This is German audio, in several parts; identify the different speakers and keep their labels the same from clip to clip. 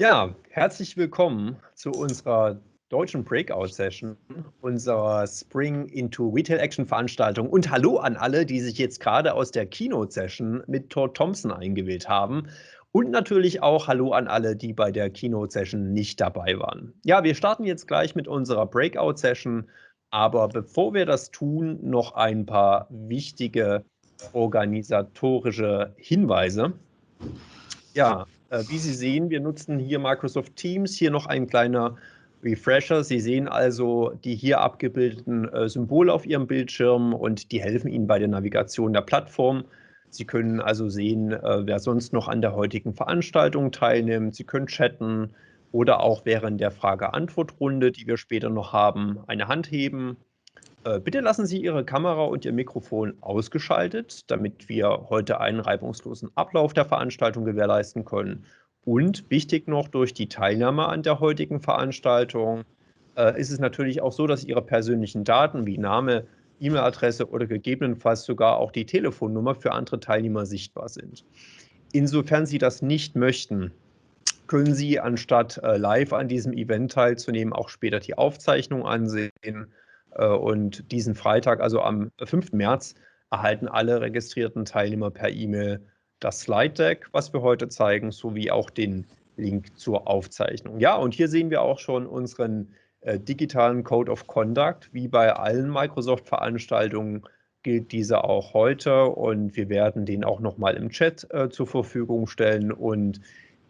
Speaker 1: Ja, herzlich willkommen zu unserer deutschen Breakout-Session, unserer Spring into Retail Action Veranstaltung. Und hallo an alle, die sich jetzt gerade aus der Keynote-Session mit Todd Thompson eingewählt haben. Und natürlich auch hallo an alle, die bei der Keynote-Session nicht dabei waren. Ja, wir starten jetzt gleich mit unserer Breakout-Session. Aber bevor wir das tun, noch ein paar wichtige organisatorische Hinweise. Ja, wie Sie sehen, wir nutzen hier Microsoft Teams. Hier noch ein kleiner Refresher. Sie sehen also die hier abgebildeten Symbole auf Ihrem Bildschirm und die helfen Ihnen bei der Navigation der Plattform. Sie können also sehen, wer sonst noch an der heutigen Veranstaltung teilnimmt. Sie können chatten oder auch während der Frage-Antwort-Runde, die wir später noch haben, eine Hand heben. Bitte lassen Sie Ihre Kamera und Ihr Mikrofon ausgeschaltet, damit wir heute einen reibungslosen Ablauf der Veranstaltung gewährleisten können. Und wichtig noch, durch die Teilnahme an der heutigen Veranstaltung ist es natürlich auch so, dass Ihre persönlichen Daten wie Name, E-Mail-Adresse oder gegebenenfalls sogar auch die Telefonnummer für andere Teilnehmer sichtbar sind. Insofern Sie das nicht möchten, können Sie anstatt live an diesem Event teilzunehmen, auch später die Aufzeichnung ansehen. Und diesen Freitag, also am 5. März, erhalten alle registrierten Teilnehmer per E-Mail das Slide Deck, was wir heute zeigen, sowie auch den Link zur Aufzeichnung. Ja, und hier sehen wir auch schon unseren digitalen Code of Conduct. Wie bei allen Microsoft-Veranstaltungen gilt dieser auch heute und wir werden den auch nochmal im Chat zur Verfügung stellen. Und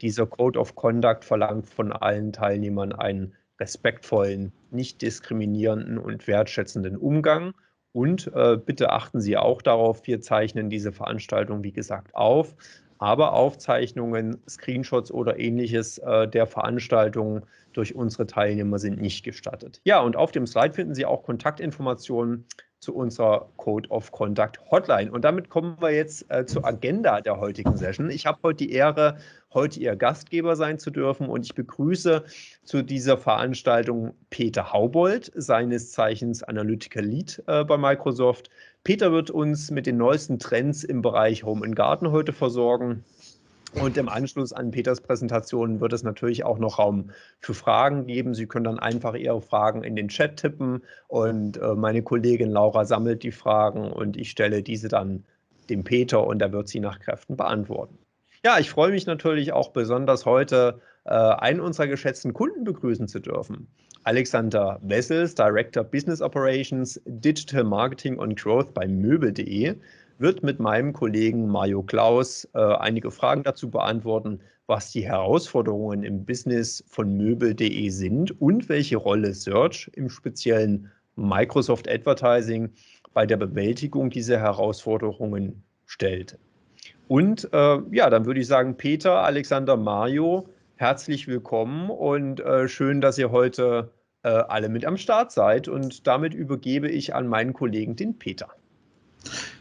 Speaker 1: dieser Code of Conduct verlangt von allen Teilnehmern einen respektvollen, nicht diskriminierenden und wertschätzenden Umgang. Und bitte achten Sie auch darauf, wir zeichnen diese Veranstaltung, wie gesagt, auf. Aber Aufzeichnungen, Screenshots oder ähnliches der Veranstaltung durch unsere Teilnehmer sind nicht gestattet. Ja, und auf dem Slide finden Sie auch Kontaktinformationen zu unserer Code of Conduct Hotline. Und damit kommen wir jetzt zur Agenda der heutigen Session. Ich habe heute die Ehre, heute Ihr Gastgeber sein zu dürfen und ich begrüße zu dieser Veranstaltung Peter Haubold, seines Zeichens Analytical Lead bei Microsoft. Peter wird uns mit den neuesten Trends im Bereich Home and Garden heute versorgen. Und im Anschluss an Peters Präsentation wird es natürlich auch noch Raum für Fragen geben. Sie können dann einfach Ihre Fragen in den Chat tippen und meine Kollegin Laura sammelt die Fragen und ich stelle diese dann dem Peter und er wird sie nach Kräften beantworten. Ja, ich freue mich natürlich auch besonders heute, einen unserer geschätzten Kunden begrüßen zu dürfen. Alexander Wessels, Director Business Operations, Digital Marketing und Growth bei Möbel.de, wird mit meinem Kollegen Mario Klaus einige Fragen dazu beantworten, was die Herausforderungen im Business von Möbel.de sind und welche Rolle Search, im speziellen Microsoft Advertising, bei der Bewältigung dieser Herausforderungen stellt. Und ja, dann würde ich sagen, Peter, Alexander, Mario, herzlich willkommen und schön, dass ihr heute alle mit am Start seid. Und damit übergebe ich an meinen Kollegen, den Peter.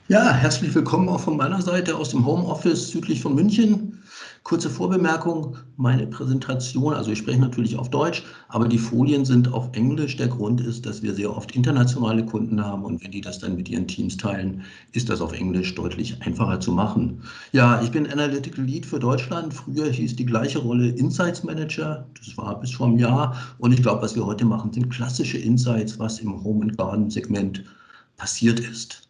Speaker 2: Ja, herzlich willkommen auch von meiner Seite aus dem Homeoffice südlich von München. Kurze Vorbemerkung, meine Präsentation, also ich spreche natürlich auf Deutsch, aber die Folien sind auf Englisch. Der Grund ist, dass wir sehr oft internationale Kunden haben und wenn die das dann mit ihren Teams teilen, ist das auf Englisch deutlich einfacher zu machen. Ja, ich bin Analytical Lead für Deutschland. Früher hieß die gleiche Rolle Insights Manager. Das war bis vor einem Jahr und ich glaube, was wir heute machen, sind klassische Insights, was im Home and Garden Segment passiert ist.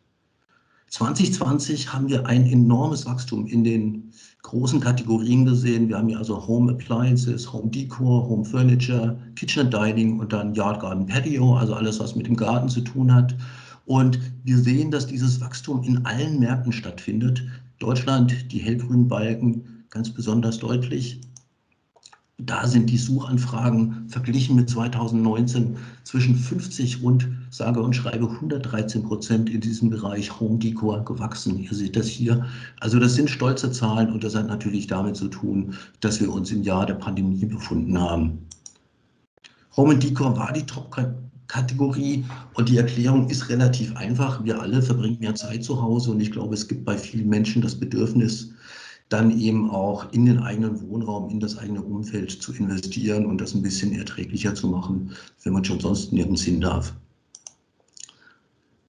Speaker 2: 2020 haben wir ein enormes Wachstum in den großen Kategorien gesehen. Wir haben hier also Home Appliances, Home Decor, Home Furniture, Kitchen and Dining und dann Yard Garden Patio, also alles, was mit dem Garten zu tun hat. Und wir sehen, dass dieses Wachstum in allen Märkten stattfindet. Deutschland, die hellgrünen Balken, ganz besonders deutlich. Da sind die Suchanfragen verglichen mit 2019 zwischen 50 und sage und schreibe 113% in diesem Bereich Home Decor gewachsen. Ihr seht das hier. Also das sind stolze Zahlen und das hat natürlich damit zu tun, dass wir uns im Jahr der Pandemie befunden haben. Home and Decor war die Top-Kategorie und die Erklärung ist relativ einfach. Wir alle verbringen mehr Zeit zu Hause und ich glaube, es gibt bei vielen Menschen das Bedürfnis, dann eben auch in den eigenen Wohnraum, in das eigene Umfeld zu investieren und das ein bisschen erträglicher zu machen, wenn man schon sonst nirgends hin darf.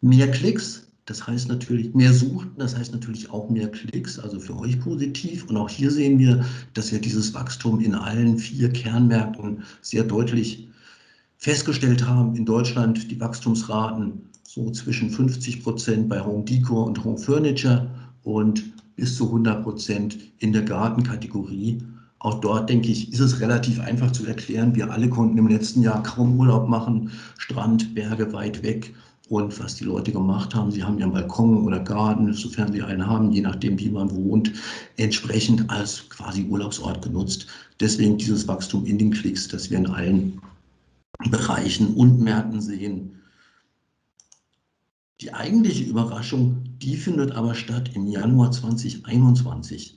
Speaker 2: Mehr Klicks, Das heißt natürlich mehr Suchen, das heißt natürlich auch mehr Klicks, also für euch positiv. Und auch hier sehen wir, dass wir dieses Wachstum in allen 4 Kernmärkten sehr deutlich festgestellt haben. In Deutschland die Wachstumsraten so zwischen 50% bei Home Decor und Home Furniture und bis zu 100% in der Gartenkategorie. Auch dort, denke ich, ist es relativ einfach zu erklären. Wir alle konnten im letzten Jahr kaum Urlaub machen, Strand, Berge weit weg. Und was die Leute gemacht haben, sie haben ihren Balkon oder Garten, sofern sie einen haben, je nachdem, wie man wohnt, entsprechend als quasi Urlaubsort genutzt. Deswegen dieses Wachstum in den Klicks, das wir in allen Bereichen und Märkten sehen. Die eigentliche Überraschung, die findet aber statt im Januar 2021.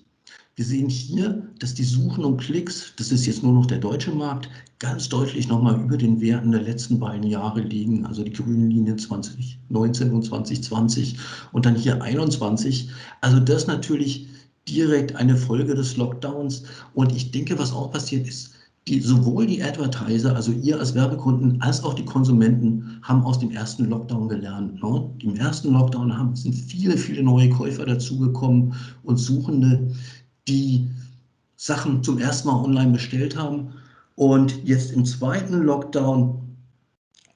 Speaker 2: Wir sehen hier, dass die Suchen und Klicks, das ist jetzt nur noch der deutsche Markt, ganz deutlich nochmal über den Werten der letzten beiden Jahre liegen, also die grünen Linien 2019 und 2020 und dann hier 21. Also das natürlich direkt eine Folge des Lockdowns. Und ich denke, was auch passiert ist, sowohl die Advertiser, also ihr als Werbekunden, als auch die Konsumenten haben aus dem ersten Lockdown gelernt. Ne? Im ersten Lockdown sind viele, viele neue Käufer dazugekommen und Suchende, die Sachen zum ersten Mal online bestellt haben. Und jetzt im zweiten Lockdown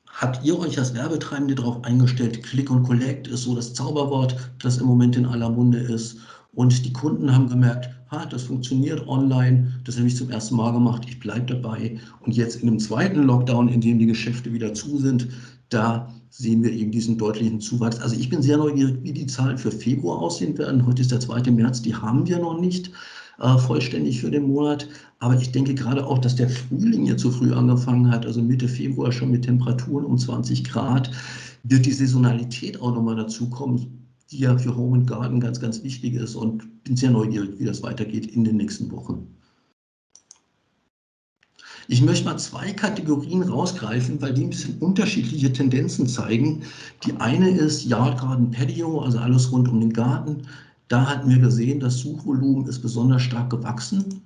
Speaker 2: habt ihr euch als Werbetreibende darauf eingestellt, Click und Collect ist so das Zauberwort, das im Moment in aller Munde ist. Und die Kunden haben gemerkt, das funktioniert online, das habe ich zum ersten Mal gemacht, ich bleibe dabei. Und jetzt in dem zweiten Lockdown, in dem die Geschäfte wieder zu sind, da sehen wir eben diesen deutlichen Zuwachs. Also ich bin sehr neugierig, wie die Zahlen für Februar aussehen werden. Heute ist der 2. März, die haben wir noch nicht vollständig für den Monat. Aber ich denke gerade auch, dass der Frühling jetzt so früh angefangen hat, also Mitte Februar schon mit Temperaturen um 20 Grad, wird die Saisonalität auch nochmal dazukommen, die ja für Home and Garden ganz, ganz wichtig ist und bin sehr neugierig, wie das weitergeht in den nächsten Wochen. Ich möchte mal 2 Kategorien rausgreifen, weil die ein bisschen unterschiedliche Tendenzen zeigen. Die eine ist Yard Garden Patio, also alles rund um den Garten. Da hatten wir gesehen, das Suchvolumen ist besonders stark gewachsen.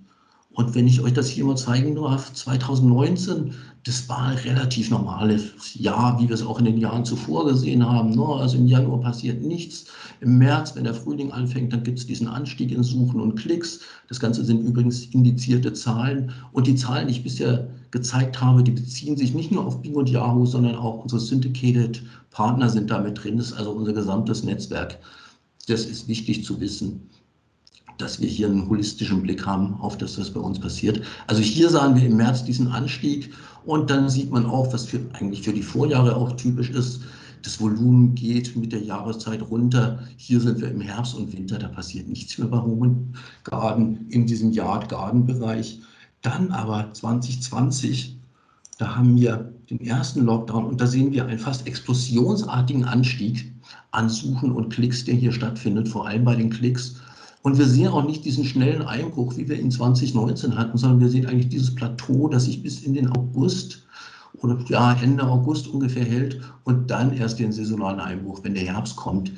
Speaker 2: Und wenn ich euch das hier mal zeigen darf, 2019, das war ein relativ normales Jahr, wie wir es auch in den Jahren zuvor gesehen haben. Also im Januar passiert nichts. Im März, wenn der Frühling anfängt, dann gibt es diesen Anstieg in Suchen und Klicks. Das Ganze sind übrigens indizierte Zahlen. Und die Zahlen, die ich bisher gezeigt habe, die beziehen sich nicht nur auf Bing und Yahoo, sondern auch unsere Syndicated Partner sind damit drin. Das ist also unser gesamtes Netzwerk. Das ist wichtig zu wissen, dass wir hier einen holistischen Blick haben auf das, was bei uns passiert. Also hier sahen wir im März diesen Anstieg und dann sieht man auch, was eigentlich für die Vorjahre auch typisch ist, das Volumen geht mit der Jahreszeit runter. Hier sind wir im Herbst und Winter, da passiert nichts mehr bei Home Garden in diesem Yard-Garden-Bereich. Dann aber 2020, da haben wir den ersten Lockdown und da sehen wir einen fast explosionsartigen Anstieg an Suchen und Klicks, der hier stattfindet, vor allem bei den Klicks. Und wir sehen auch nicht diesen schnellen Einbruch, wie wir ihn 2019 hatten, sondern wir sehen eigentlich dieses Plateau, das sich bis in den August oder ja, Ende August ungefähr hält und dann erst den saisonalen Einbruch, wenn der Herbst kommt.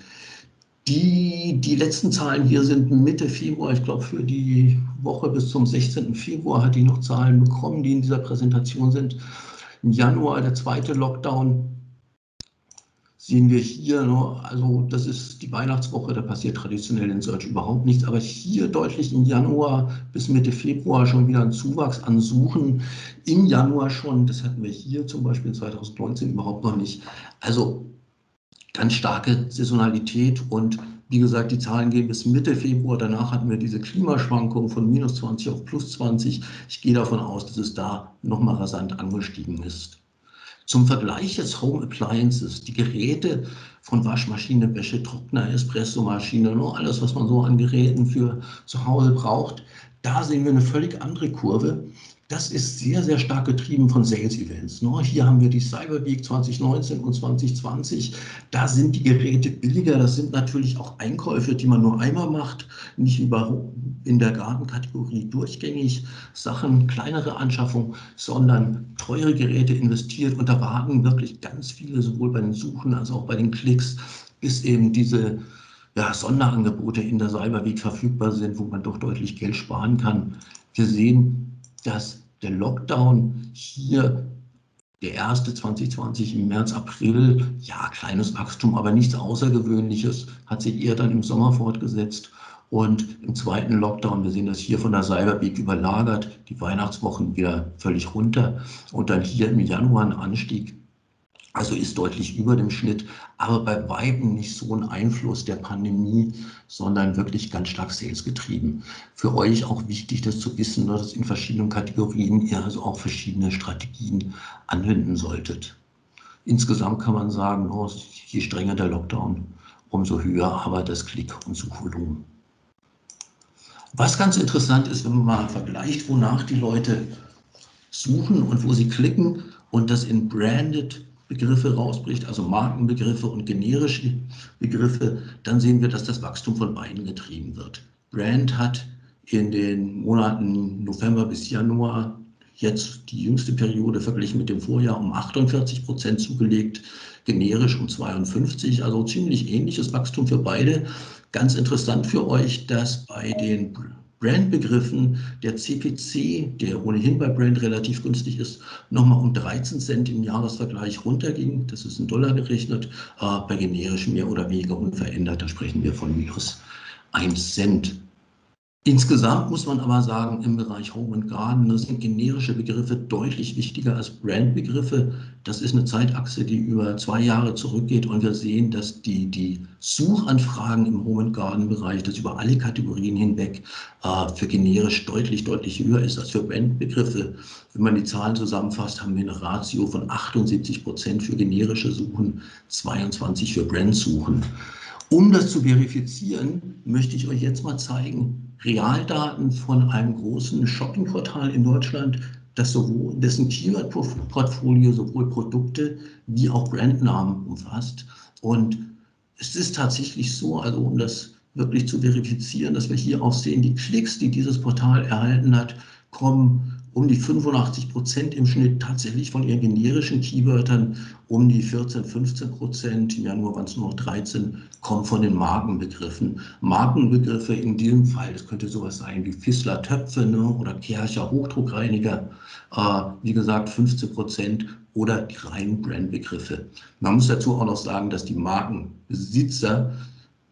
Speaker 2: Die letzten Zahlen hier sind Mitte Februar, ich glaube für die Woche bis zum 16. Februar hatte ich noch Zahlen bekommen, die in dieser Präsentation sind. Im Januar der zweite Lockdown. Sehen wir hier, also das ist die Weihnachtswoche, da passiert traditionell in Search überhaupt nichts, aber hier deutlich im Januar bis Mitte Februar schon wieder ein Zuwachs an Suchen. Im Januar schon, das hatten wir hier zum Beispiel 2019 überhaupt noch nicht. Also ganz starke Saisonalität und wie gesagt, die Zahlen gehen bis Mitte Februar. Danach hatten wir diese Klimaschwankung von minus 20 auf plus 20. Ich gehe davon aus, dass es da nochmal rasant angestiegen ist. Zum Vergleich jetzt Home Appliances, die Geräte von Waschmaschine, Wäschetrockner, Espressomaschine, alles, was man so an Geräten für zu Hause braucht, da sehen wir eine völlig andere Kurve. Das ist sehr, sehr stark getrieben von Sales-Events. Hier haben wir die Cyber Week 2019 und 2020. Da sind die Geräte billiger. Das sind natürlich auch Einkäufe, die man nur einmal macht, nicht in der Gartenkategorie durchgängig Sachen, kleinere Anschaffungen, sondern teure Geräte investiert. Und da warten wirklich ganz viele, sowohl bei den Suchen als auch bei den Klicks, bis eben diese Sonderangebote in der Cyber Week verfügbar sind, wo man doch deutlich Geld sparen kann. Wir sehen, dass der Lockdown hier Der erste 2020 im März, April, ja, kleines Wachstum, aber nichts Außergewöhnliches, hat sich eher dann im Sommer fortgesetzt. Und im zweiten Lockdown, wir sehen das hier von der Cyber Week überlagert, die Weihnachtswochen wieder völlig runter und dann hier im Januar ein Anstieg. Also ist deutlich über dem Schnitt, aber bei weitem nicht so ein Einfluss der Pandemie, sondern wirklich ganz stark salesgetrieben. Für euch auch wichtig, das zu wissen, dass in verschiedenen Kategorien ihr also auch verschiedene Strategien anwenden solltet. Insgesamt kann man sagen, je strenger der Lockdown, umso höher aber das Klick- und Suchvolumen. Was ganz interessant ist, wenn man mal vergleicht, wonach die Leute suchen und wo sie klicken und das in branded Begriffe rausbricht, also Markenbegriffe und generische Begriffe, dann sehen wir, dass das Wachstum von beiden getrieben wird. Brand hat in den Monaten November bis Januar, jetzt die jüngste Periode verglichen mit dem Vorjahr, um 48% zugelegt, generisch um 52%, also ziemlich ähnliches Wachstum für beide. Ganz interessant für euch, dass bei den Brandbegriffen der CPC, der ohnehin bei Brand relativ günstig ist, nochmal um 13 Cent im Jahresvergleich runterging. Das ist in Dollar gerechnet, bei generisch mehr oder weniger unverändert. Da sprechen wir von minus 1 Cent. Insgesamt muss man aber sagen, im Bereich Home and Garden sind generische Begriffe deutlich wichtiger als Brandbegriffe. Das ist eine Zeitachse, die über 2 Jahre zurückgeht und wir sehen, dass die Suchanfragen im Home and Garden Bereich, das über alle Kategorien hinweg für generisch deutlich höher ist als für Brandbegriffe. Wenn man die Zahlen zusammenfasst, haben wir eine Ratio von 78% für generische Suchen, 22% für Brandsuchen. Um das zu verifizieren, möchte ich euch jetzt mal zeigen, Realdaten von einem großen Shoppingportal in Deutschland, dessen Keyword-Portfolio sowohl Produkte wie auch Brandnamen umfasst. Und es ist tatsächlich so, also um das wirklich zu verifizieren, dass wir hier auch sehen, die Klicks, die dieses Portal erhalten hat, kommen um die 85% im Schnitt tatsächlich von ihren generischen Keywörtern, um die 14-15%, im Januar waren es nur noch 13%, kommen von den Markenbegriffen. Markenbegriffe in diesem Fall, das könnte sowas sein wie Fissler Töpfe, ne, oder Kärcher Hochdruckreiniger, wie gesagt 15%, oder die reinen Brandbegriffe. Man muss dazu auch noch sagen, dass die Markenbesitzer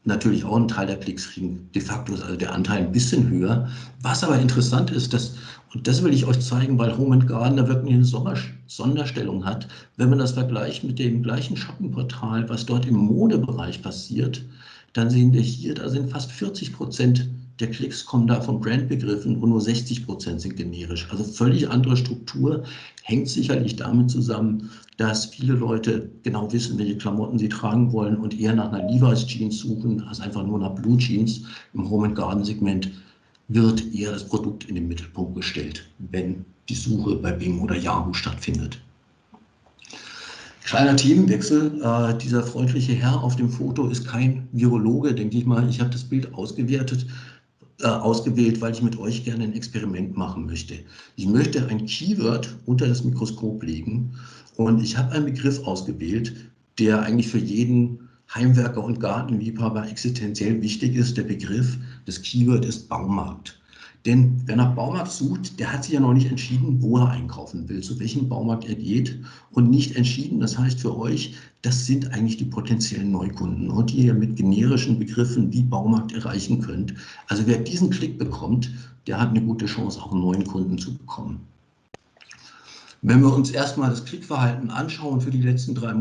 Speaker 2: natürlich auch einen Teil der Klicks kriegen. De facto ist also der Anteil ein bisschen höher. Was aber interessant ist, und das will ich euch zeigen, weil Home and Garden da wirklich eine Sonderstellung hat, wenn man das vergleicht mit dem gleichen Shoppingportal, was dort im Modebereich passiert, dann sehen wir hier, da sind fast 40% der Klicks kommen da von Brandbegriffen und nur 60% sind generisch. Also völlig andere Struktur, hängt sicherlich damit zusammen, dass viele Leute genau wissen, welche Klamotten sie tragen wollen und eher nach einer Levi's Jeans suchen, als einfach nur nach Blue Jeans. Im Home and Garden Segment wird eher das Produkt in den Mittelpunkt gestellt, wenn die Suche bei Bing oder Yahoo stattfindet. Kleiner Themenwechsel, dieser freundliche Herr auf dem Foto ist kein Virologe, denke ich mal. Ich habe das Bild ausgewählt, weil ich mit euch gerne ein Experiment machen möchte. Ich möchte ein Keyword unter das Mikroskop legen und ich habe einen Begriff ausgewählt, der eigentlich für jeden Heimwerker und Gartenliebhaber existenziell wichtig ist. Der Begriff, das Keyword ist Baumarkt. Denn wer nach Baumarkt sucht, der hat sich ja noch nicht entschieden, wo er einkaufen will, zu welchem Baumarkt er geht und nicht entschieden. Das heißt für euch, das sind eigentlich die potenziellen Neukunden, und die ihr mit generischen Begriffen wie Baumarkt erreichen könnt. Also wer diesen Klick bekommt, der hat eine gute Chance, auch einen neuen Kunden zu bekommen. Wenn wir uns erstmal das Klickverhalten anschauen für die letzten 3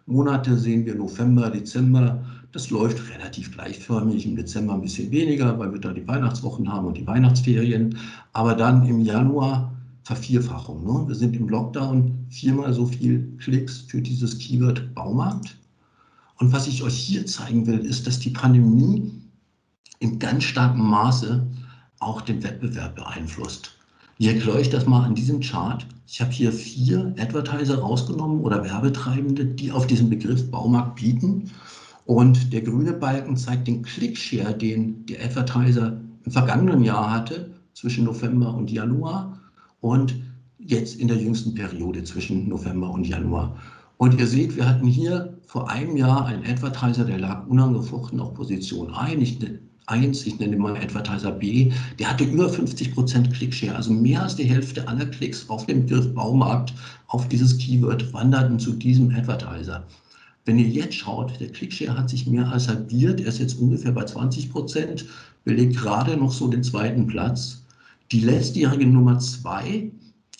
Speaker 2: Monate, sehen wir November, Dezember. Das läuft relativ gleichförmig, im Dezember ein bisschen weniger, weil wir da die Weihnachtswochen haben und die Weihnachtsferien. Aber dann im Januar Vervierfachung. Ne? Wir sind im Lockdown 4-mal so viel Klicks für dieses Keyword Baumarkt. Und was ich euch hier zeigen will, ist, dass die Pandemie in ganz starkem Maße auch den Wettbewerb beeinflusst. Ich erkläre euch das mal an diesem Chart. Ich habe hier 4 Advertiser rausgenommen oder Werbetreibende, die auf diesen Begriff Baumarkt bieten. Und der grüne Balken zeigt den Click-Share, den der Advertiser im vergangenen Jahr hatte, zwischen November und Januar und jetzt in der jüngsten Periode zwischen November und Januar. Und ihr seht, wir hatten hier vor einem Jahr einen Advertiser, der lag unangefochten auf Position 1. 1, ich nenne mal Advertiser B, der hatte über 50% Clickshare, also mehr als die Hälfte aller Klicks auf dem Begriff Baumarkt auf dieses Keyword wanderten zu diesem Advertiser. Wenn ihr jetzt schaut, der Clickshare hat sich mehr als halbiert, er ist jetzt ungefähr bei 20%, belegt gerade noch so den zweiten Platz. Die letztjährige Nummer 2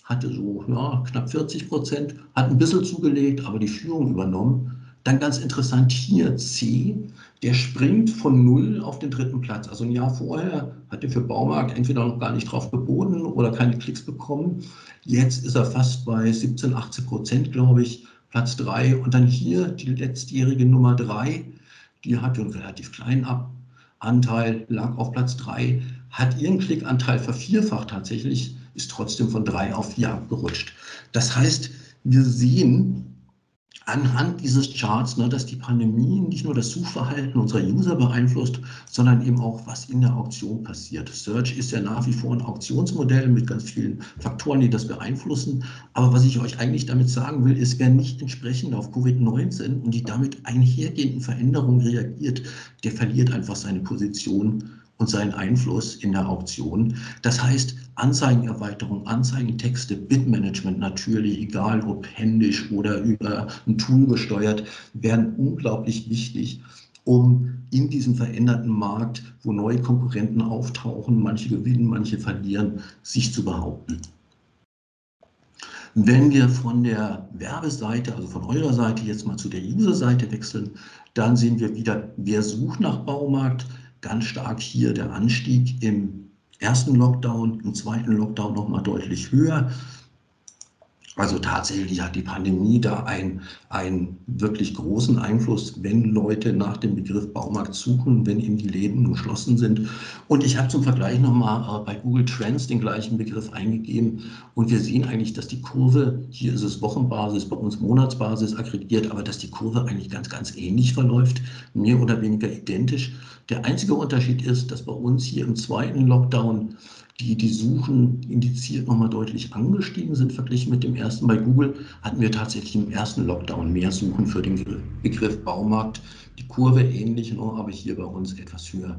Speaker 2: hatte so knapp 40%, hat ein bisschen zugelegt, aber die Führung übernommen. Dann ganz interessant hier C, der springt von 0 auf den dritten Platz. Also ein Jahr vorher hat er für Baumarkt entweder noch gar nicht drauf geboten oder keine Klicks bekommen. Jetzt ist er fast bei 17, 18%, glaube ich, Platz 3. Und dann hier die letztjährige Nummer 3, die hat einen relativ kleinen Anteil, lag auf Platz 3, hat ihren Klickanteil vervierfacht tatsächlich, ist trotzdem von 3 auf 4 abgerutscht. Das heißt, wir sehen anhand dieses Charts, dass die Pandemie nicht nur das Suchverhalten unserer User beeinflusst, sondern eben auch, was in der Auktion passiert. Search ist ja nach wie vor ein Auktionsmodell mit ganz vielen Faktoren, die das beeinflussen. Aber was ich euch eigentlich damit sagen will, ist, wer nicht entsprechend auf Covid-19 und die damit einhergehenden Veränderungen reagiert, der verliert einfach seine Position und seinen Einfluss in der Auktion. Das heißt, Anzeigenerweiterung, Anzeigentexte, Bidmanagement natürlich, egal ob händisch oder über ein Tool gesteuert, werden unglaublich wichtig, um in diesem veränderten Markt, wo neue Konkurrenten auftauchen, manche gewinnen, manche verlieren, sich zu behaupten. Wenn wir von der Werbeseite, also von eurer Seite jetzt mal zu der User-Seite wechseln, dann sehen wir wieder, wer sucht nach Baumarkt. Ganz stark hier der Anstieg im ersten Lockdown, im zweiten Lockdown nochmal deutlich höher. Also tatsächlich hat die Pandemie da einen wirklich großen Einfluss, wenn Leute nach dem Begriff Baumarkt suchen, wenn eben die Läden geschlossen sind. Und ich habe zum Vergleich nochmal bei Google Trends den gleichen Begriff eingegeben und wir sehen eigentlich, dass die Kurve, hier ist es Wochenbasis, bei uns Monatsbasis aggregiert, aber dass die Kurve eigentlich ganz, ganz ähnlich verläuft, mehr oder weniger identisch. Der einzige Unterschied ist, dass bei uns hier im zweiten Lockdown die Suchen indiziert nochmal deutlich angestiegen sind, verglichen mit dem ersten. Bei Google hatten wir tatsächlich im ersten Lockdown mehr Suchen für den Begriff Baumarkt. Die Kurve ähnlich noch, aber hier bei uns etwas höher.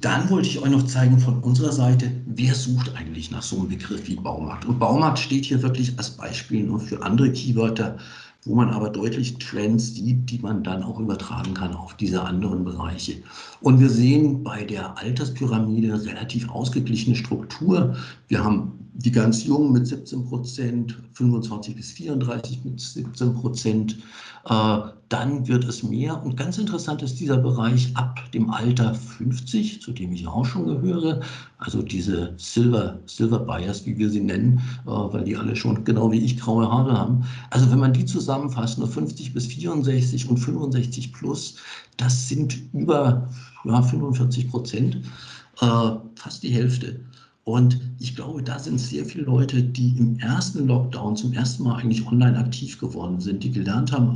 Speaker 2: Dann wollte ich euch noch zeigen von unserer Seite, wer sucht eigentlich nach so einem Begriff wie Baumarkt. Und Baumarkt steht hier wirklich als Beispiel nur für andere Keywörter, wo man aber deutlich Trends sieht, die man dann auch übertragen kann auf diese anderen Bereiche. Und wir sehen bei der Alterspyramide relativ ausgeglichene Struktur. Wir haben die ganz Jungen mit 17%, 25 bis 34 mit 17%. Dann wird es mehr. Und ganz interessant ist dieser Bereich ab dem Alter 50, zu dem ich auch schon gehöre. Also diese Silver Buyers, wie wir sie nennen, weil die alle schon genau wie ich graue Haare haben. Also wenn man die zusammenfasst, nur 50 bis 64 und 65 plus, das sind über 45%, fast die Hälfte. Und ich glaube, da sind sehr viele Leute, die im ersten Lockdown zum ersten Mal eigentlich online aktiv geworden sind, die gelernt haben,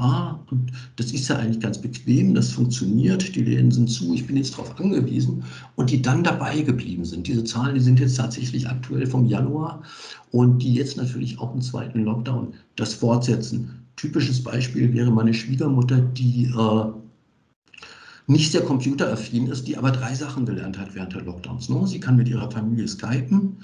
Speaker 2: und das ist ja eigentlich ganz bequem, das funktioniert, die Läden sind zu, ich bin jetzt darauf angewiesen und die dann dabei geblieben sind. Diese Zahlen, die sind jetzt tatsächlich aktuell vom Januar und die jetzt natürlich auch im zweiten Lockdown das fortsetzen. Typisches Beispiel wäre meine Schwiegermutter, die nicht sehr computeraffin ist, die aber 3 Sachen gelernt hat während der Lockdowns. Sie kann mit ihrer Familie skypen,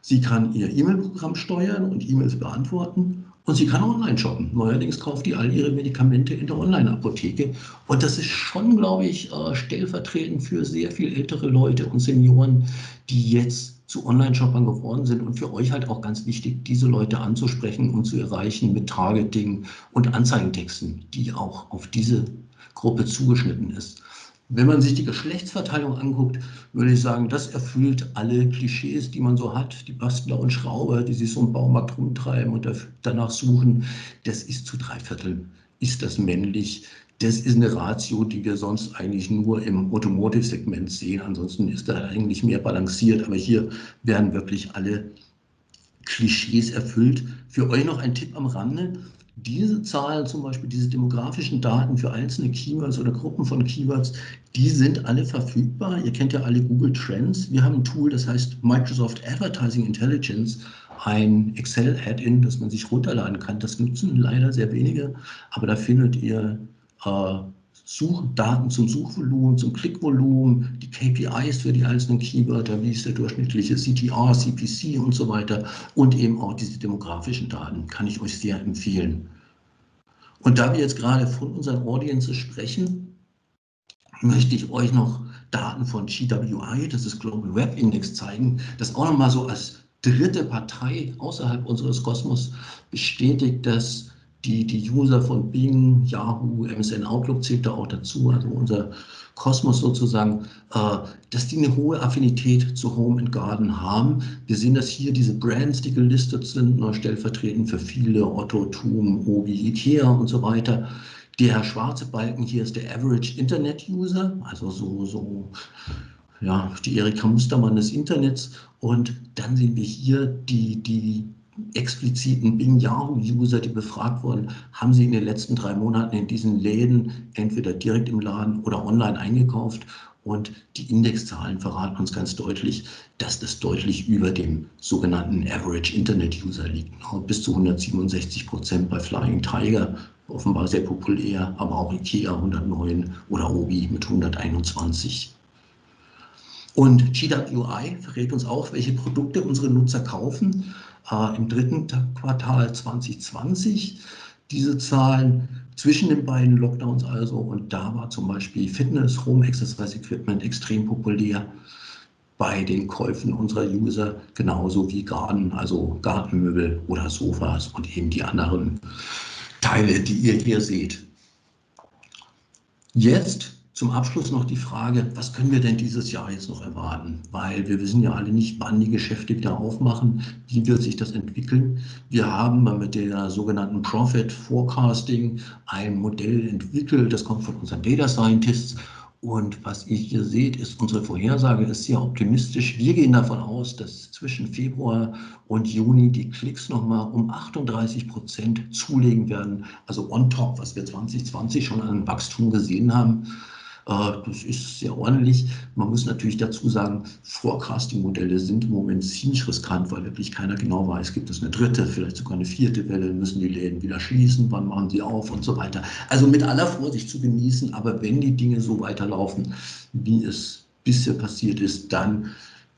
Speaker 2: sie kann ihr E-Mail-Programm steuern und E-Mails beantworten und sie kann online shoppen. Neuerdings kauft die all ihre Medikamente in der Online-Apotheke und das ist schon, glaube ich, stellvertretend für sehr viel ältere Leute und Senioren, die jetzt zu Online-Shoppern geworden sind und für euch halt auch ganz wichtig, diese Leute anzusprechen und zu erreichen mit Targeting und Anzeigentexten, die auch auf diese Gruppe zugeschnitten ist. Wenn man sich die Geschlechtsverteilung anguckt, würde ich sagen, das erfüllt alle Klischees, die man so hat. Die Bastler und Schrauber, die sich so im Baumarkt rumtreiben und danach suchen, das ist zu 3/4, ist das männlich. Das ist eine Ratio, die wir sonst eigentlich nur im Automotive-Segment sehen. Ansonsten ist da eigentlich mehr balanciert. Aber hier werden wirklich alle Klischees erfüllt. Für euch noch ein Tipp am Rande. Diese Zahlen, zum Beispiel diese demografischen Daten für einzelne Keywords oder Gruppen von Keywords, die sind alle verfügbar. Ihr kennt ja alle Google Trends. Wir haben ein Tool, das heißt Microsoft Advertising Intelligence, ein Excel-Add-in, das man sich runterladen kann. Das nutzen leider sehr wenige, aber da findet ihr Daten zum Suchvolumen, zum Klickvolumen, die KPIs für die einzelnen Keywörter, wie ist der durchschnittliche CTR, CPC und so weiter und eben auch diese demografischen Daten, kann ich euch sehr empfehlen. Und da wir jetzt gerade von unseren Audiences sprechen, möchte ich euch noch Daten von GWI, das ist Global Web Index, zeigen, das auch nochmal so als dritte Partei außerhalb unseres Kosmos bestätigt, dass die User von Bing, Yahoo, MSN Outlook zählt da auch dazu, also unser Kosmos sozusagen, dass die eine hohe Affinität zu Home and Garden haben. Wir sehen, dass hier diese Brands, die gelistet sind, stellvertretend für viele, Otto, Thum, Obi, Ikea und so weiter. Der schwarze Balken hier ist der Average Internet User, also ja, die Erika Mustermann des Internets. Und dann sehen wir hier die expliziten Bing Yahoo User, die befragt wurden, haben sie in den letzten 3 Monaten in diesen Läden entweder direkt im Laden oder online eingekauft. Und die Indexzahlen verraten uns ganz deutlich, dass das deutlich über dem sogenannten Average Internet User liegt. Bis zu 167% bei Flying Tiger, offenbar sehr populär, aber auch Ikea 109 oder Obi mit 121. Und GWI verrät uns auch, welche Produkte unsere Nutzer kaufen. Im 3. Quartal 2020. Diese Zahlen zwischen den beiden Lockdowns also. Und da war zum Beispiel Fitness, Home Exercise Equipment extrem populär bei den Käufen unserer User, genauso wie Garten, also Gartenmöbel oder Sofas und eben die anderen Teile, die ihr hier seht. Jetzt zum Abschluss noch die Frage, was können wir denn dieses Jahr jetzt noch erwarten? Weil wir wissen ja alle nicht, wann die Geschäfte wieder aufmachen, wie wird sich das entwickeln. Wir haben mit der sogenannten Profit Forecasting ein Modell entwickelt, das kommt von unseren Data Scientists. Und was ihr hier seht, ist unsere Vorhersage ist sehr optimistisch. Wir gehen davon aus, dass zwischen Februar und Juni die Klicks nochmal um 38% zulegen werden. Also on top, was wir 2020 schon an Wachstum gesehen haben. Das ist sehr ordentlich. Man muss natürlich dazu sagen, Forecasting-Modelle sind im Moment ziemlich riskant, weil wirklich keiner genau weiß, gibt es eine 3., vielleicht sogar eine 4. Welle, müssen die Läden wieder schließen, wann machen sie auf und so weiter. Also mit aller Vorsicht zu genießen, aber wenn die Dinge so weiterlaufen, wie es bisher passiert ist, dann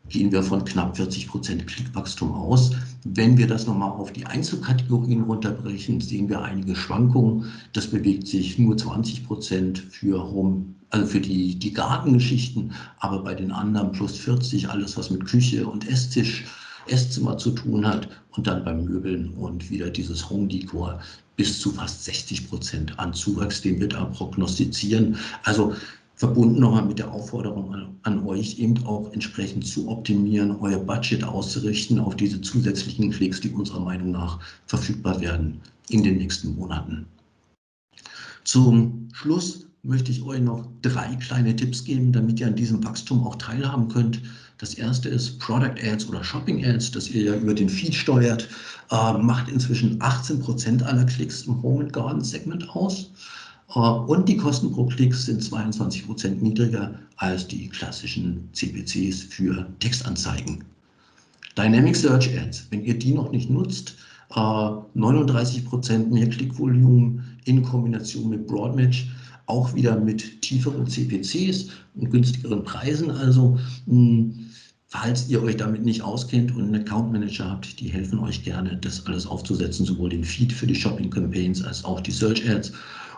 Speaker 2: gehen wir von knapp 40% Klickwachstum aus. Wenn wir das nochmal auf die Einzelkategorien runterbrechen, sehen wir einige Schwankungen. Das bewegt sich nur 20% für Home, also für die Gartengeschichten, aber bei den anderen plus 40, alles was mit Küche und Esstisch, Esszimmer zu tun hat und dann bei Möbeln und wieder dieses Home Decor bis zu fast 60% an Zuwachs, den wir da prognostizieren. Also verbunden nochmal mit der Aufforderung an euch, eben auch entsprechend zu optimieren, euer Budget auszurichten auf diese zusätzlichen Klicks, die unserer Meinung nach verfügbar werden in den nächsten Monaten. Zum Schluss möchte ich euch noch 3 kleine Tipps geben, damit ihr an diesem Wachstum auch teilhaben könnt. Das erste ist Product Ads oder Shopping Ads, das ihr ja über den Feed steuert, macht inzwischen 18% aller Klicks im Home and Garden Segment aus. Und die Kosten pro Klick sind 22% niedriger als die klassischen CPCs für Textanzeigen. Dynamic Search Ads, wenn ihr die noch nicht nutzt, 39% mehr Klickvolumen in Kombination mit Broadmatch, auch wieder mit tieferen CPCs und günstigeren Preisen. Also falls ihr euch damit nicht auskennt und einen Account Manager habt, die helfen euch gerne, das alles aufzusetzen, sowohl den Feed für die Shopping Campaigns als auch die Search Ads.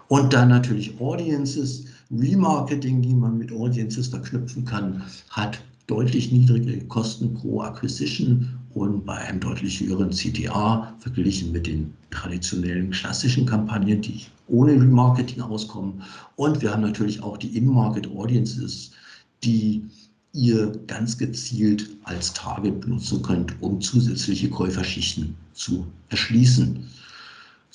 Speaker 2: Und dann natürlich Audiences, Remarketing, die man mit Audiences verknüpfen kann, hat deutlich niedrige Kosten pro Acquisition und bei einem deutlich höheren CTA verglichen mit den traditionellen klassischen Kampagnen, die ohne Remarketing auskommen. Und wir haben natürlich auch die In-Market Audiences, die ihr ganz gezielt als Target benutzen könnt, um zusätzliche Käuferschichten zu erschließen.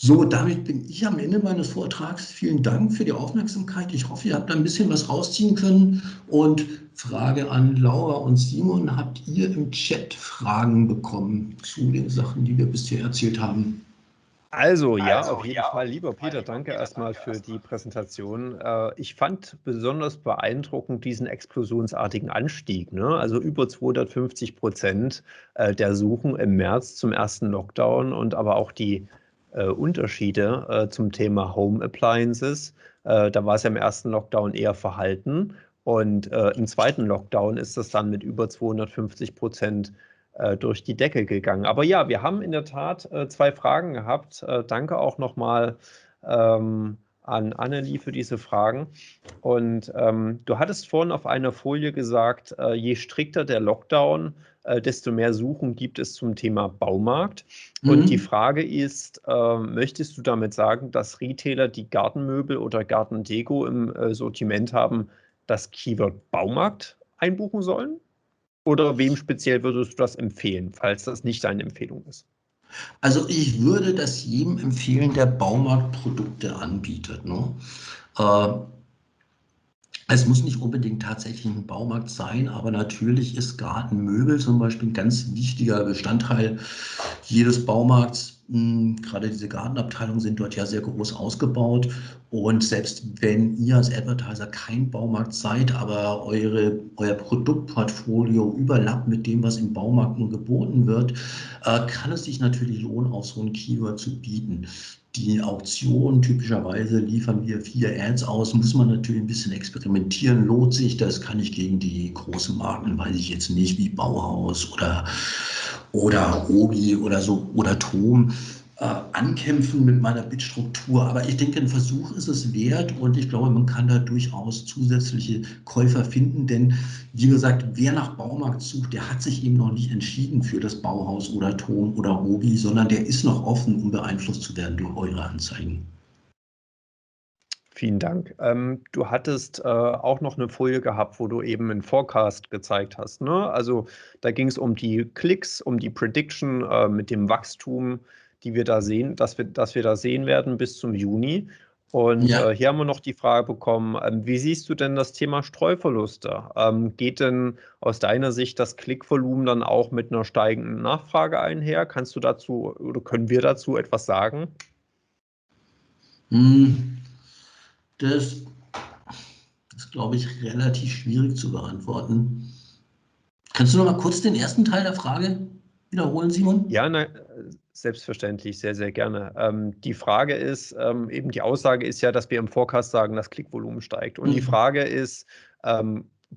Speaker 2: So, damit bin ich am Ende meines Vortrags. Vielen Dank für die Aufmerksamkeit. Ich hoffe, ihr habt da ein bisschen was rausziehen können. Und Frage an Laura und Simon, habt ihr im Chat Fragen bekommen zu den Sachen, die wir bisher erzählt haben?
Speaker 1: Also ja, auf jeden Fall. Lieber Peter, danke erstmal für die Präsentation. Ich fand besonders beeindruckend diesen explosionsartigen Anstieg, ne? Also über 250% der Suchen im März zum ersten Lockdown und aber auch die Unterschiede zum Thema Home Appliances. Da war es ja im ersten Lockdown eher verhalten und im zweiten Lockdown ist das dann mit über 250% durch die Decke gegangen. Aber ja, wir haben in der Tat 2 Fragen gehabt. Danke auch nochmal an Annelie für diese Fragen. Und du hattest vorhin auf einer Folie gesagt, je strikter der Lockdown, desto mehr Suchen gibt es zum Thema Baumarkt. Und die Frage ist, möchtest du damit sagen, dass Retailer, die Gartenmöbel oder Gartendeko im Sortiment haben, das Keyword Baumarkt einbuchen sollen? Oder wem speziell würdest du das empfehlen, falls das nicht deine Empfehlung ist?
Speaker 2: Also ich würde das jedem empfehlen, der Baumarktprodukte anbietet. Ne? Es muss nicht unbedingt tatsächlich ein Baumarkt sein, aber natürlich ist Gartenmöbel zum Beispiel ein ganz wichtiger Bestandteil jedes Baumarkts. Gerade diese Gartenabteilungen sind dort ja sehr groß ausgebaut. Und selbst wenn ihr als Advertiser kein Baumarkt seid, aber euer Produktportfolio überlappt mit dem, was im Baumarkt nun geboten wird, kann es sich natürlich lohnen, auch so ein Keyword zu bieten. Die Auktion, typischerweise liefern wir 4 Ads aus, muss man natürlich ein bisschen experimentieren, lohnt sich das, kann ich gegen die großen Marken, weiß ich jetzt nicht, wie Bauhaus oder Obi oder so oder Tom, ankämpfen mit meiner Bid-Struktur. Aber ich denke, ein Versuch ist es wert und ich glaube, man kann da durchaus zusätzliche Käufer finden, denn wie gesagt, wer nach Baumarkt sucht, der hat sich eben noch nicht entschieden für das Bauhaus oder Tom oder Obi, sondern der ist noch offen, um beeinflusst zu werden durch eure Anzeigen.
Speaker 1: Vielen Dank. Du hattest auch noch eine Folie gehabt, wo du eben einen Forecast gezeigt hast, ne? Also da ging es um die Klicks, um die Prediction mit dem Wachstum, die wir da sehen, dass wir da sehen werden bis zum Juni. Und
Speaker 2: Ja.
Speaker 1: hier haben wir noch die Frage bekommen, wie siehst du denn das Thema Streuverluste? Geht denn aus deiner Sicht das Klickvolumen dann auch mit einer steigenden Nachfrage einher? Kannst du dazu oder können wir dazu etwas sagen?
Speaker 2: Das ist, glaube ich, relativ schwierig zu beantworten. Kannst du noch mal kurz den ersten Teil der Frage wiederholen, Simon?
Speaker 1: Ja, selbstverständlich, sehr, sehr gerne. Die Frage ist, eben die Aussage ist ja, dass wir im Forecast sagen, das Klickvolumen steigt. Und die Frage ist,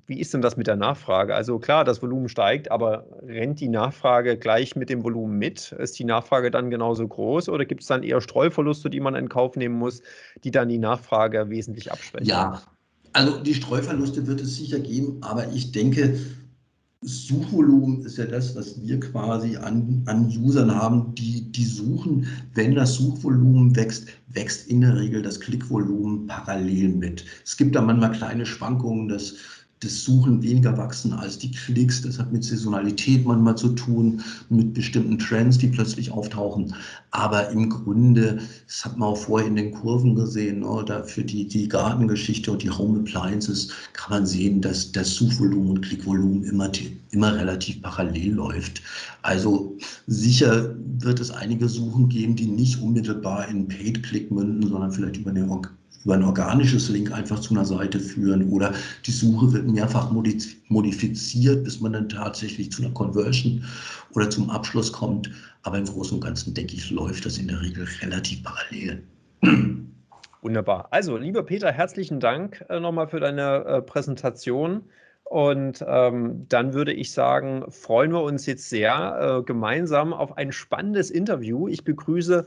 Speaker 1: wie ist denn das mit der Nachfrage? Also klar, das Volumen steigt, aber rennt die Nachfrage gleich mit dem Volumen mit? Ist die Nachfrage dann genauso groß oder gibt es dann eher Streuverluste, die man in Kauf nehmen muss, die dann die Nachfrage wesentlich abschwächen?
Speaker 2: Ja, also die Streuverluste wird es sicher geben, aber ich denke, Suchvolumen ist ja das, was wir quasi an Usern haben, die suchen. Wenn das Suchvolumen wächst, wächst in der Regel das Klickvolumen parallel mit. Es gibt da manchmal kleine Schwankungen, dass das Suchen weniger wachsen als die Klicks. Das hat mit Saisonalität manchmal zu tun, mit bestimmten Trends, die plötzlich auftauchen. Aber im Grunde, das hat man auch vorher in den Kurven gesehen, oder für die Gartengeschichte und die Home Appliances kann man sehen, dass das Suchvolumen und Klickvolumen immer relativ parallel läuft. Also sicher wird es einige Suchen geben, die nicht unmittelbar in Paid-Click münden, sondern vielleicht über ein organisches Link einfach zu einer Seite führen oder die Suche wird mehrfach modifiziert, bis man dann tatsächlich zu einer Conversion oder zum Abschluss kommt. Aber im Großen und Ganzen, denke ich, läuft das in der Regel relativ parallel.
Speaker 1: Wunderbar. Also, lieber Peter, herzlichen Dank nochmal für deine Präsentation. Und dann würde ich sagen, freuen wir uns jetzt sehr gemeinsam auf ein spannendes Interview. Ich begrüße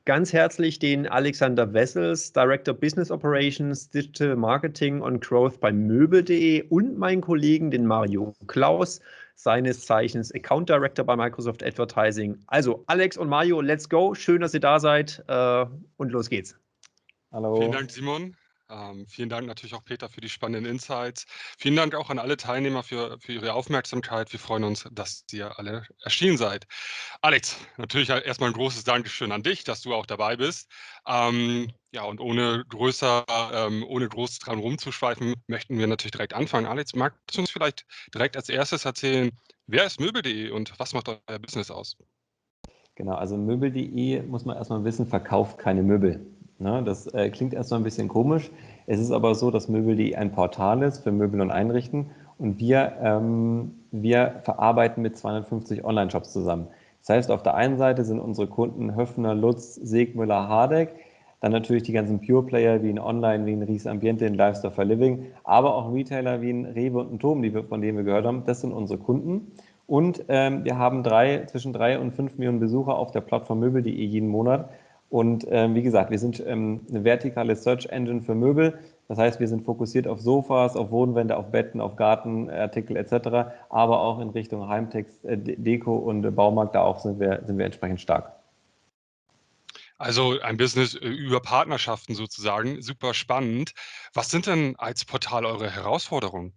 Speaker 1: ganz herzlich den Alexander Wessels, Director Business Operations, Digital Marketing und Growth bei Möbel.de und meinen Kollegen, den Mario Klaus, seines Zeichens Account Director bei Microsoft Advertising. Also Alex und Mario, let's go. Schön, dass ihr da seid und los geht's.
Speaker 3: Hallo. Vielen Dank, Simon. Vielen Dank natürlich auch, Peter, für die spannenden Insights. Vielen Dank auch an alle Teilnehmer für Ihre Aufmerksamkeit. Wir freuen uns, dass ihr alle erschienen seid. Alex, natürlich erstmal ein großes Dankeschön an dich, dass du auch dabei bist. Ja, und ohne groß dran rumzuschweifen, möchten wir natürlich direkt anfangen. Alex, magst du uns vielleicht direkt als erstes erzählen, wer ist Möbel.de und was macht euer Business aus?
Speaker 4: Genau, also Möbel.de, muss man erstmal wissen, verkauft keine Möbel. Ne? Das klingt erstmal ein bisschen komisch. Es ist aber so, dass Möbel.de ein Portal ist für Möbel und Einrichten und wir verarbeiten mit 250 Online-Shops zusammen. Das heißt, auf der einen Seite sind unsere Kunden Höffner, Lutz, Segmüller, Hardegg, dann natürlich die ganzen Pure-Player wie ein Online, wie ein Ries Ambiente, ein Lifestyle for Living, aber auch Retailer wie ein Rewe und ein TOM, von denen wir gehört haben, das sind unsere Kunden. Und wir haben zwischen 3 und 5 Millionen Besucher auf der Plattform möbel.de jeden Monat. Und wie gesagt, wir sind eine vertikale Search Engine für Möbel. Das heißt, wir sind fokussiert auf Sofas, auf Wohnwände, auf Betten, auf Gartenartikel etc., aber auch in Richtung Heimtext, Deko und Baumarkt, da auch sind wir entsprechend stark.
Speaker 3: Also ein Business über Partnerschaften sozusagen, super spannend. Was sind denn als Portal eure Herausforderungen?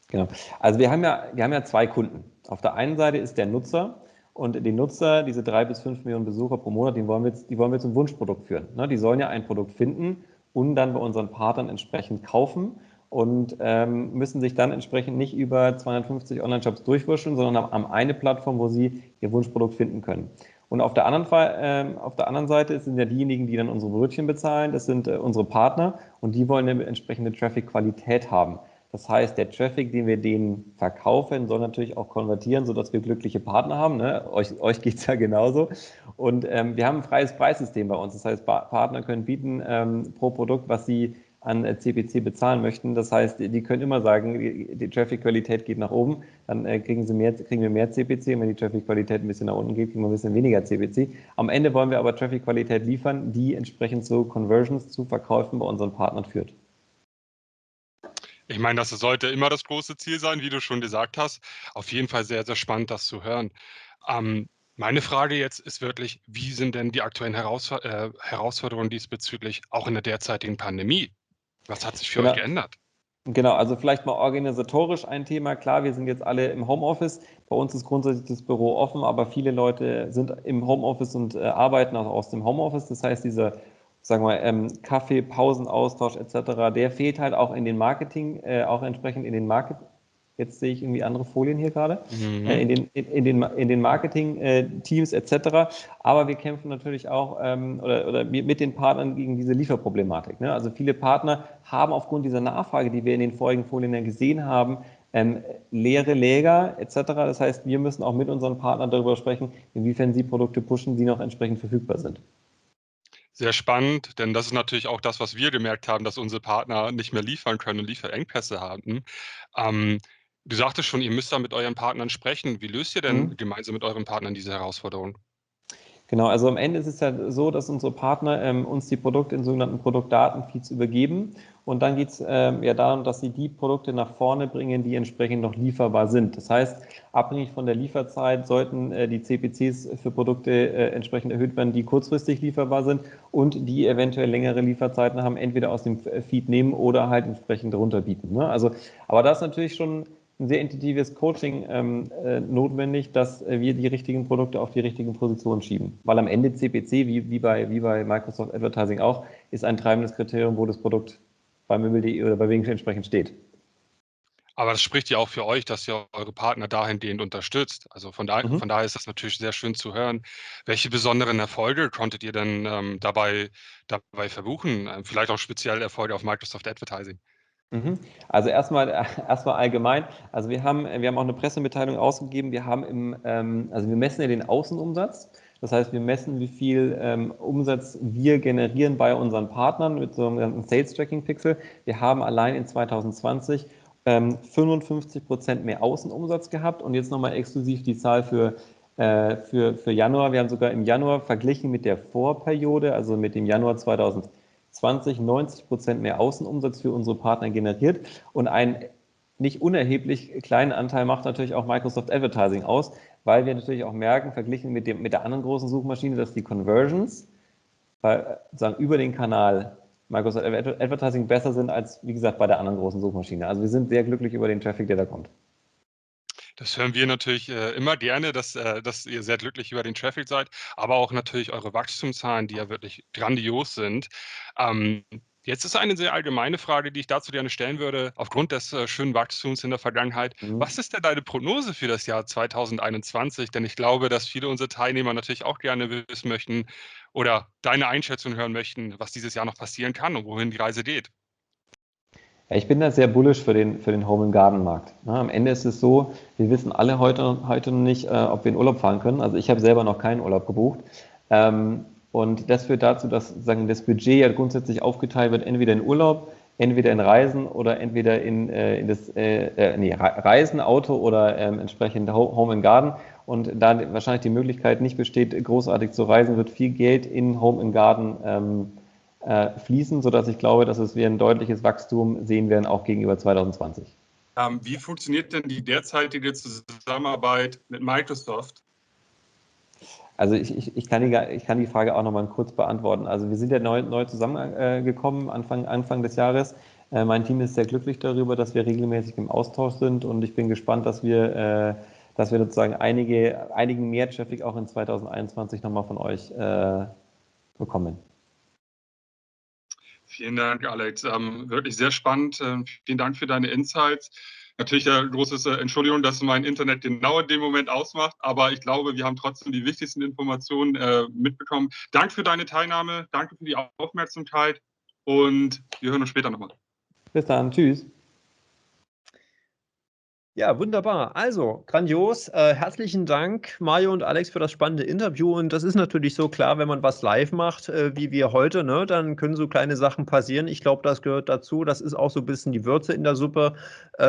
Speaker 4: Genau. Also wir haben ja zwei Kunden. Auf der einen Seite ist der Nutzer und den Nutzer, diese 3 bis 5 Millionen Besucher pro Monat, die wollen wir zum Wunschprodukt führen. Ne? Die sollen ja ein Produkt finden und dann bei unseren Partnern entsprechend kaufen und müssen sich dann entsprechend nicht über 250 Online-Shops durchwurschteln, sondern haben eine Plattform, wo sie ihr Wunschprodukt finden können. Und auf der anderen Seite sind ja diejenigen, die dann unsere Brötchen bezahlen, das sind unsere Partner und die wollen eine entsprechende Traffic-Qualität haben. Das heißt, der Traffic, den wir denen verkaufen, soll natürlich auch konvertieren, sodass wir glückliche Partner haben. Ne? Euch geht es ja genauso. Und wir haben ein freies Preissystem bei uns. Das heißt, Partner können bieten pro Produkt, was sie an CPC bezahlen möchten. Das heißt, die können immer sagen, die Traffic-Qualität geht nach oben, dann kriegen wir mehr CPC. Und wenn die Traffic-Qualität ein bisschen nach unten geht, kriegen wir ein bisschen weniger CPC. Am Ende wollen wir aber Traffic-Qualität liefern, die entsprechend zu Conversions, zu Verkäufen bei unseren Partnern führt.
Speaker 3: Ich meine, das sollte immer das große Ziel sein, wie du schon gesagt hast. Auf jeden Fall sehr, sehr spannend, das zu hören. Meine Frage jetzt ist wirklich, wie sind denn die aktuellen Herausforderungen diesbezüglich auch in der derzeitigen Pandemie? Was hat sich für euch geändert?
Speaker 4: Genau, also vielleicht mal organisatorisch ein Thema. Klar, wir sind jetzt alle im Homeoffice. Bei uns ist grundsätzlich das Büro offen, aber viele Leute sind im Homeoffice und arbeiten auch aus dem Homeoffice. Das heißt, dieser, sagen wir, Kaffee, Pausenaustausch etc., der fehlt halt auch in den Marketing, auch entsprechend in den Marketing. Jetzt sehe ich irgendwie andere Folien hier gerade, in den Marketing-Teams etc. Aber wir kämpfen natürlich auch oder mit den Partnern gegen diese Lieferproblematik. Ne? Also viele Partner haben aufgrund dieser Nachfrage, die wir in den vorigen Folien ja gesehen haben, leere Lager etc. Das heißt, wir müssen auch mit unseren Partnern darüber sprechen, inwiefern sie Produkte pushen, die noch entsprechend verfügbar sind.
Speaker 3: Sehr spannend, denn das ist natürlich auch das, was wir gemerkt haben, dass unsere Partner nicht mehr liefern können und Lieferengpässe haben. Du sagtest schon, ihr müsst da mit euren Partnern sprechen. Wie löst ihr denn gemeinsam mit euren Partnern diese Herausforderung?
Speaker 4: Genau, also am Ende ist es ja so, dass unsere Partner uns die Produkte in sogenannten Produktdatenfeeds übergeben und dann geht es ja darum, dass sie die Produkte nach vorne bringen, die entsprechend noch lieferbar sind. Das heißt, abhängig von der Lieferzeit sollten die CPCs für Produkte entsprechend erhöht werden, die kurzfristig lieferbar sind und die eventuell längere Lieferzeiten haben, entweder aus dem Feed nehmen oder halt entsprechend runterbieten. Ne? Also, aber das ist natürlich schon ein sehr intensives Coaching notwendig, dass wir die richtigen Produkte auf die richtigen Positionen schieben. Weil am Ende CPC, wie bei Microsoft Advertising auch, ist ein treibendes Kriterium, wo das Produkt bei möbel.de oder bei Wing entsprechend steht.
Speaker 3: Aber das spricht ja auch für euch, dass ihr eure Partner dahingehend unterstützt. Also von daher ist das natürlich sehr schön zu hören. Welche besonderen Erfolge konntet ihr denn dabei verbuchen? Vielleicht auch speziell Erfolge auf Microsoft Advertising?
Speaker 4: Also erstmal allgemein. Also wir haben auch eine Pressemitteilung ausgegeben. Also wir messen ja den Außenumsatz. Das heißt, wir messen, wie viel Umsatz wir generieren bei unseren Partnern mit so einem Sales Tracking Pixel. Wir haben allein in 2020 55% mehr Außenumsatz gehabt und jetzt nochmal exklusiv die Zahl für Januar. Wir haben sogar im Januar verglichen mit der Vorperiode, also mit dem Januar 2020, 90% mehr Außenumsatz für unsere Partner generiert und einen nicht unerheblich kleinen Anteil macht natürlich auch Microsoft Advertising aus, weil wir natürlich auch merken, verglichen mit der anderen großen Suchmaschine, dass die Conversions über den Kanal Microsoft Advertising besser sind als, wie gesagt, bei der anderen großen Suchmaschine. Also wir sind sehr glücklich über den Traffic, der da kommt.
Speaker 3: Das hören wir natürlich immer gerne, dass ihr sehr glücklich über den Traffic seid, aber auch natürlich eure Wachstumszahlen, die ja wirklich grandios sind. Jetzt ist eine sehr allgemeine Frage, die ich dazu gerne stellen würde, aufgrund des schönen Wachstums in der Vergangenheit. Was ist denn deine Prognose für das Jahr 2021? Denn ich glaube, dass viele unserer Teilnehmer natürlich auch gerne wissen möchten oder deine Einschätzung hören möchten, was dieses Jahr noch passieren kann und wohin die Reise geht.
Speaker 4: Ja, ich bin da sehr bullish für den Home-and-Garden-Markt. Am Ende ist es so, wir wissen alle heute noch nicht, ob wir in Urlaub fahren können. Also ich habe selber noch keinen Urlaub gebucht. Und das führt dazu, dass sozusagen das Budget ja grundsätzlich aufgeteilt wird, entweder in Urlaub, entweder in Reisen oder entweder in Reisen, Auto oder entsprechend Home and Garden. Und da wahrscheinlich die Möglichkeit nicht besteht, großartig zu reisen, wird viel Geld in Home and Garden fließen, sodass ich glaube, dass wir ein deutliches Wachstum sehen werden, auch gegenüber 2020.
Speaker 3: Wie funktioniert denn die derzeitige Zusammenarbeit mit Microsoft?
Speaker 4: Also ich kann die Frage auch noch mal kurz beantworten. Also wir sind ja neu zusammengekommen Anfang des Jahres. Mein Team ist sehr glücklich darüber, dass wir regelmäßig im Austausch sind und ich bin gespannt, dass wir sozusagen einigen Mehrtraffic auch in 2021 nochmal von euch bekommen.
Speaker 3: Vielen Dank, Alex. Wirklich sehr spannend. Vielen Dank für deine Insights. Natürlich eine große Entschuldigung, dass mein Internet genau in dem Moment ausmacht, aber ich glaube, wir haben trotzdem die wichtigsten Informationen mitbekommen. Danke für deine Teilnahme, danke für die Aufmerksamkeit und wir hören uns später nochmal.
Speaker 4: Bis dann, tschüss.
Speaker 1: Ja, wunderbar. Also, grandios. Herzlichen Dank, Mario und Alex, für das spannende Interview. Und das ist natürlich so klar, wenn man was live macht, wie wir heute, ne, dann können so kleine Sachen passieren. Ich glaube, das gehört dazu. Das ist auch so ein bisschen die Würze in der Suppe.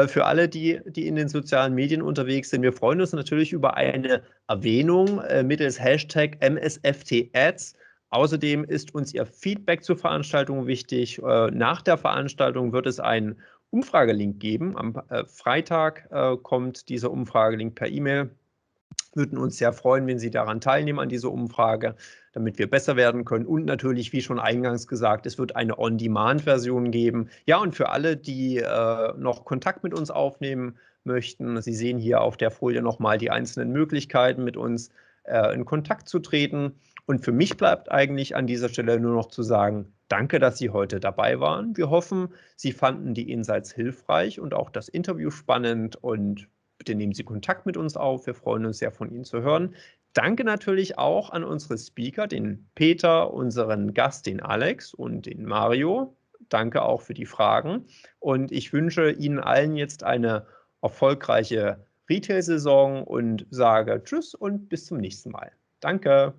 Speaker 1: Für alle, die in den sozialen Medien unterwegs sind, wir freuen uns natürlich über eine Erwähnung mittels Hashtag MSFT-Ads. Außerdem ist uns Ihr Feedback zur Veranstaltung wichtig. Nach der Veranstaltung wird es einen Umfragelink geben. Am Freitag kommt dieser Umfragelink per E-Mail. Würden uns sehr freuen, wenn Sie daran teilnehmen an dieser Umfrage, damit wir besser werden können. Und natürlich, wie schon eingangs gesagt, es wird eine On-Demand-Version geben. Ja, und für alle, die noch Kontakt mit uns aufnehmen möchten, Sie sehen hier auf der Folie nochmal die einzelnen Möglichkeiten, mit uns in Kontakt zu treten. Und für mich bleibt eigentlich an dieser Stelle nur noch zu sagen, danke, dass Sie heute dabei waren. Wir hoffen, Sie fanden die Insights hilfreich und auch das Interview spannend und bitte nehmen Sie Kontakt mit uns auf. Wir freuen uns sehr, von Ihnen zu hören. Danke natürlich auch an unsere Speaker, den Peter, unseren Gast, den Alex und den Mario. Danke auch für die Fragen. Und ich wünsche Ihnen allen jetzt eine erfolgreiche Retail-Saison und sage Tschüss und bis zum nächsten Mal. Danke.